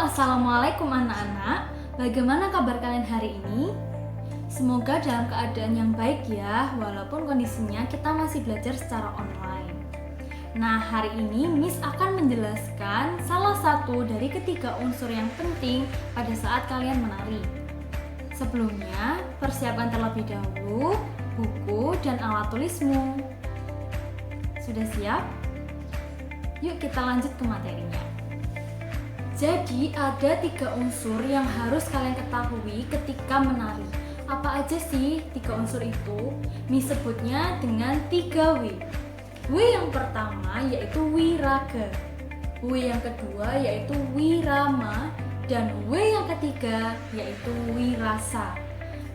Assalamualaikum anak-anak. Bagaimana kabar kalian hari ini? Semoga dalam keadaan yang baik ya, walaupun kondisinya kita masih belajar secara online. Nah, hari ini Miss akan menjelaskan salah satu dari ketiga unsur yang penting pada saat kalian menari. Sebelumnya, persiapkan terlebih dahulu buku dan alat tulismu. Sudah siap? Yuk kita lanjut ke materinya. Jadi ada 3 unsur yang harus kalian ketahui ketika menari. Apa aja sih 3 unsur itu? Miss sebutnya dengan 3W. W yang pertama yaitu wiraga, W yang kedua yaitu wirama, dan W yang ketiga yaitu wirasa.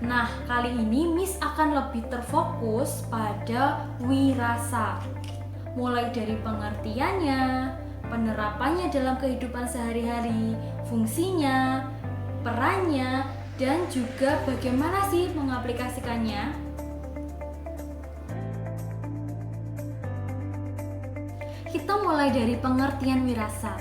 Nah, kali ini Miss akan lebih terfokus pada wirasa. Mulai dari pengertiannya, penerapannya dalam kehidupan sehari-hari, fungsinya, perannya, dan juga bagaimana sih mengaplikasikannya. Kita mulai dari pengertian wirasa.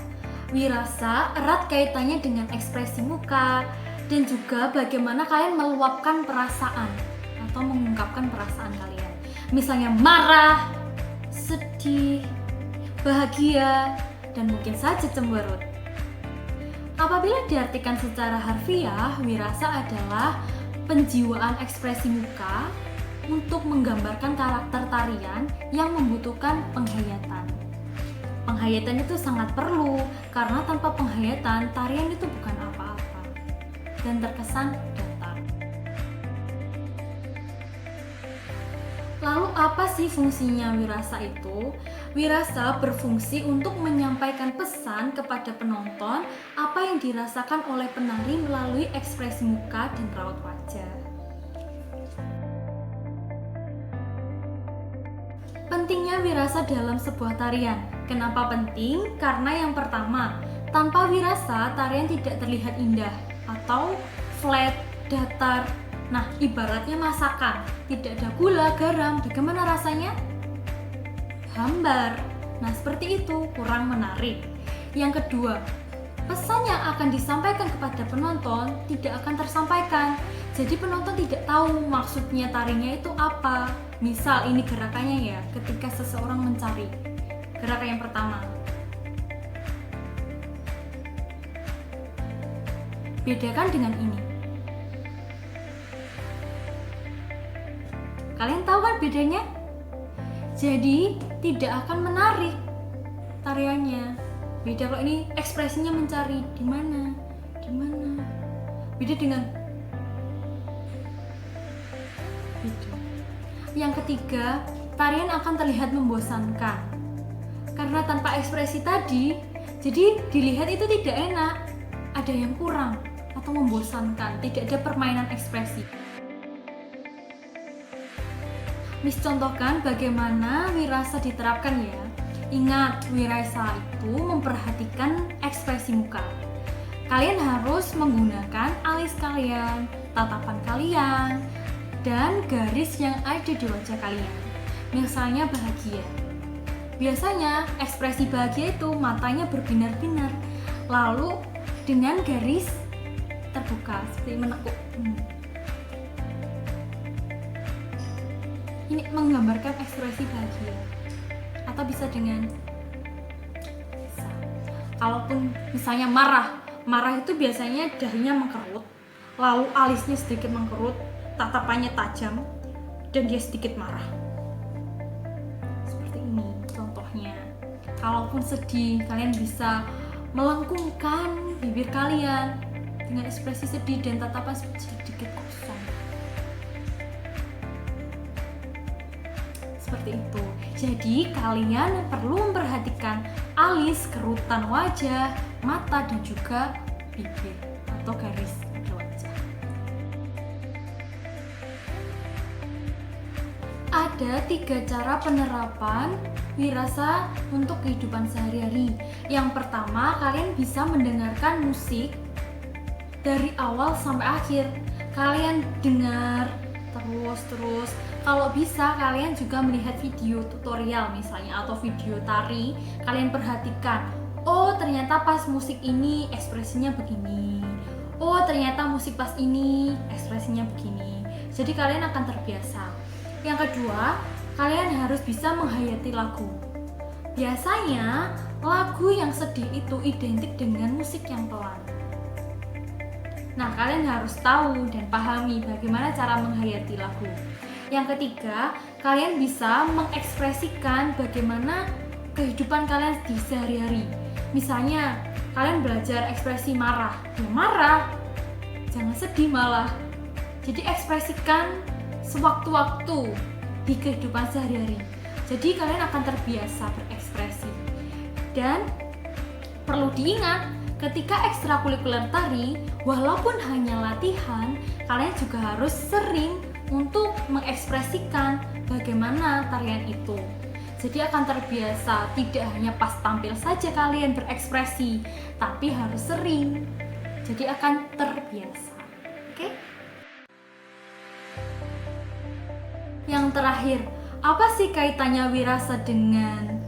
Wirasa erat kaitannya dengan ekspresi muka dan juga bagaimana kalian meluapkan perasaan atau mengungkapkan perasaan kalian. Misalnya marah, sedih, bahagia, dan mungkin saja cemberut. Apabila diartikan secara harfiah, wirasa adalah penjiwaan ekspresi muka untuk menggambarkan karakter tarian yang membutuhkan penghayatan. Penghayatan itu sangat perlu, karena tanpa penghayatan, tarian itu bukan apa-apa dan terkesan datar. Lalu apa sih fungsinya wirasa itu? Wirasa berfungsi untuk menyampaikan pesan kepada penonton apa yang dirasakan oleh penari melalui ekspresi muka dan raut wajah. Pentingnya wirasa dalam sebuah tarian. Kenapa penting? Karena yang pertama, tanpa wirasa tarian tidak terlihat indah atau flat, datar. Nah, ibaratnya masakan, tidak ada gula, garam, bagaimana rasanya? Hambar. Nah, seperti itu, kurang menarik. Yang kedua, pesan yang akan disampaikan kepada penonton tidak akan tersampaikan. Jadi penonton tidak tahu maksudnya tarinya itu apa. Misal ini gerakannya ya, ketika seseorang mencari. Gerakan yang pertama. Bedakan dengan ini. Kalian tahu kan bedanya? Jadi tidak akan menarik tariannya. Beda kalau ini ekspresinya mencari di mana, di mana. Beda dengan itu. Yang ketiga, tarian akan terlihat membosankan. Karena tanpa ekspresi tadi, jadi dilihat itu tidak enak. Ada yang kurang atau membosankan, tidak ada permainan ekspresi. Miss contohkan bagaimana wirasa diterapkan ya. Ingat, wirasa itu memperhatikan ekspresi muka. Kalian harus menggunakan alis kalian, tatapan kalian, dan garis yang ada di wajah kalian. Misalnya bahagia. Biasanya ekspresi bahagia itu matanya berbinar-binar, lalu dengan garis terbuka seperti menekuk. Ini menggambarkan ekspresi bahagia. Atau bisa dengan kalaupun misalnya marah itu biasanya dahinya mengkerut, lalu alisnya sedikit mengkerut, tatapannya tajam, dan dia sedikit marah. Seperti ini contohnya. Kalaupun sedih, kalian bisa melengkungkan bibir kalian dengan ekspresi sedih dan tatapan sedikit kosong. Seperti itu. Jadi kalian perlu memperhatikan alis, kerutan wajah, mata, dan juga bibir atau garis pada wajah. Ada 3 cara penerapan wirasa untuk kehidupan sehari-hari. Yang pertama, kalian bisa mendengarkan musik dari awal sampai akhir. Kalian dengar terus. Kalau bisa kalian juga melihat video tutorial misalnya atau video tari. Kalian perhatikan, oh ternyata pas musik ini ekspresinya begini, oh ternyata musik pas ini ekspresinya begini. Jadi kalian akan terbiasa. Yang kedua, kalian harus bisa menghayati lagu. Biasanya lagu yang sedih itu identik dengan musik yang pelan. Nah, kalian harus tahu dan pahami bagaimana cara menghayati lagu. Yang ketiga, kalian bisa mengekspresikan bagaimana kehidupan kalian di sehari-hari. Misalnya, kalian belajar ekspresi marah. Ya marah, jangan sedih malah. Jadi ekspresikan sewaktu-waktu di kehidupan sehari-hari. Jadi kalian akan terbiasa berekspresi. Dan perlu diingat, ketika ekstrakurikuler tari, walaupun hanya latihan, kalian juga harus sering untuk mengekspresikan bagaimana tarian itu. Jadi akan terbiasa, tidak hanya pas tampil saja kalian berekspresi, tapi harus sering. Jadi akan terbiasa. Oke? Yang terakhir, apa sih kaitannya wirasa dengan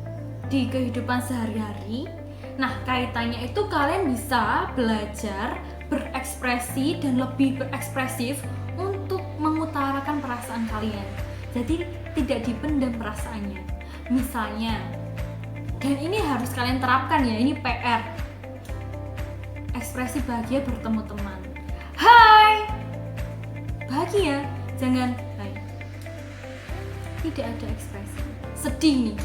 di kehidupan sehari-hari? Nah, kaitannya itu kalian bisa belajar berekspresi dan lebih berekspresif untuk mengutarakan perasaan kalian. Jadi tidak dipendam perasaannya. Misalnya, dan ini harus kalian terapkan ya, ini PR. Ekspresi bahagia bertemu teman. Hai! Bahagia, jangan hai. Tidak ada ekspresi. Sedih nih.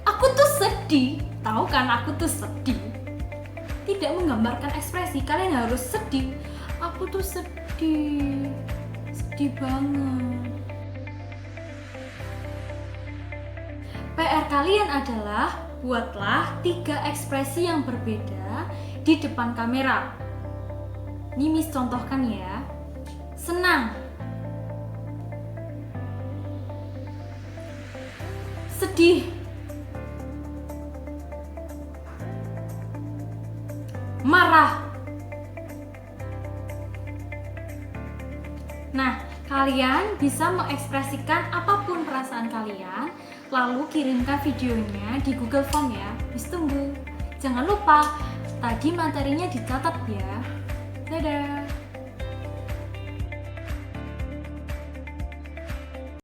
Aku tuh sedih. Tahu kan aku tuh sedih. Tidak menggambarkan ekspresi, kalian harus sedih. Aku tuh sedih. Sedih banget. PR kalian adalah buatlah 3 ekspresi yang berbeda di depan kamera. Ini Miss contohkan ya. Senang, sedih, marah. Nah, kalian bisa mengekspresikan apapun perasaan kalian, lalu kirimkan videonya di Google Form ya. Miss tunggu. Jangan lupa, tadi materinya dicatat ya. Dadah.